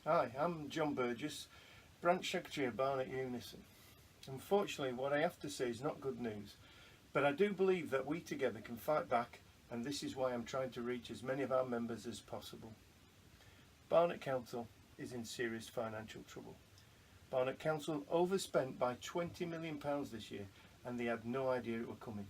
Hi, I'm John Burgess, Branch Secretary of Barnet UNISON. Unfortunately, what I have to say is not good news, but I do believe that we together can fight back, and this is why I'm trying to reach as many of our members as possible. Barnet Council is in serious financial trouble. Barnet Council overspent by £20 million this year, and they had no idea it were coming.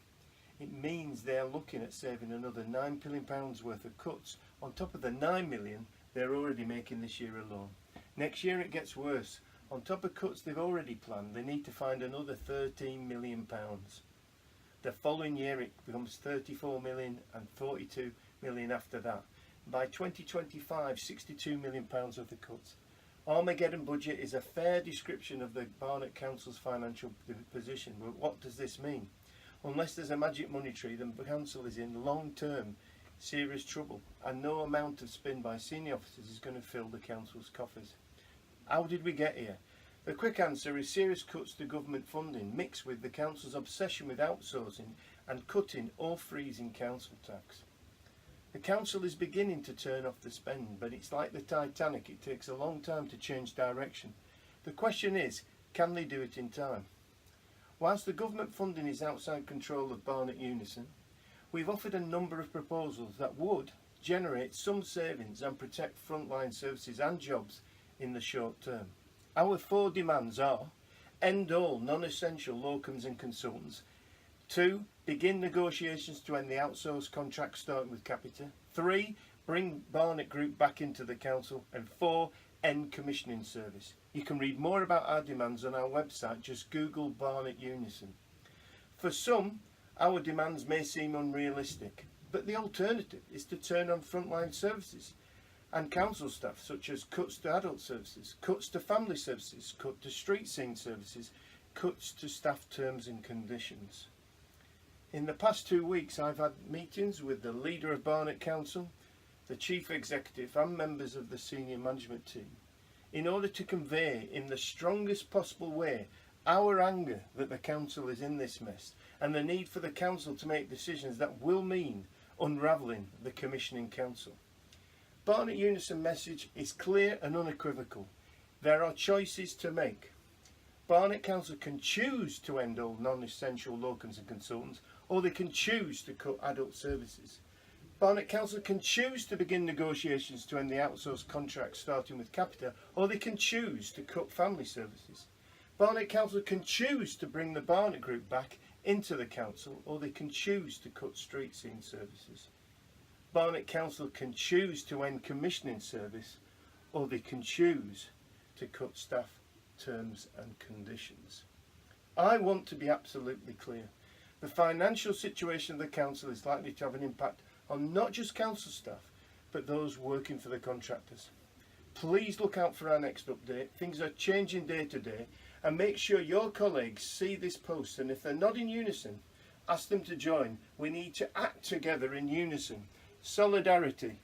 It means they are looking at saving another £9 million worth of cuts on top of the £9 million they're already making this year alone. Next year it gets worse. On top of cuts they've already planned, they need to find another £13 million. The following year it becomes £34 million and £42 million after that. By 2025, £62 million worth of cuts. Armageddon budget is a fair description of the Barnet Council's financial position. But what does this mean? Unless there's a magic money tree, the council is in long-term serious trouble, and no amount of spin by senior officers is going to fill the council's coffers. How did we get here? The quick answer is serious cuts to government funding mixed with the council's obsession with outsourcing and cutting or freezing council tax. The council is beginning to turn off the spend, but it's like the Titanic, it takes a long time to change direction. The question is, can they do it in time? Whilst the government funding is outside control of Barnet UNISON, we've offered a number of proposals that would generate some savings and protect frontline services and jobs in the short term. Our 4 demands are: end all non-essential locums and consultants. 2. Begin negotiations to end the outsourced contract starting with Capita. 3. Bring Barnet Group back into the council. And 4. End commissioning service. You can read more about our demands on our website. Just Google Barnet UNISON. For some, our demands may seem unrealistic, but the alternative is to turn on frontline services and council staff, such as cuts to adult services, cuts to family services, cut to street scene services, cuts to staff terms and conditions. In the past 2 weeks, I've had meetings with the leader of Barnet Council, the chief executive and members of the senior management team in order to convey in the strongest possible way our anger that the council is in this mess and the need for the council to make decisions that will mean unravelling the commissioning council. Barnet UNISON message is clear and unequivocal. There are choices to make. Barnet Council can choose to end all non-essential locums and consultants, or they can choose to cut adult services. Barnet Council can choose to begin negotiations to end the outsourced contracts starting with Capita, or they can choose to cut family services. Barnet Council can choose to bring the Barnet Group back into the council, or they can choose to cut street scene services. Barnet Council can choose to end commissioning service, or they can choose to cut staff terms and conditions. I want to be absolutely clear. The financial situation of the council is likely to have an impact on not just council staff, but those working for the contractors. Please look out for our next update. Things are changing day to day, and make sure your colleagues see this post, and if they're not in unison, ask them to join. We need to act together in unison. Solidarity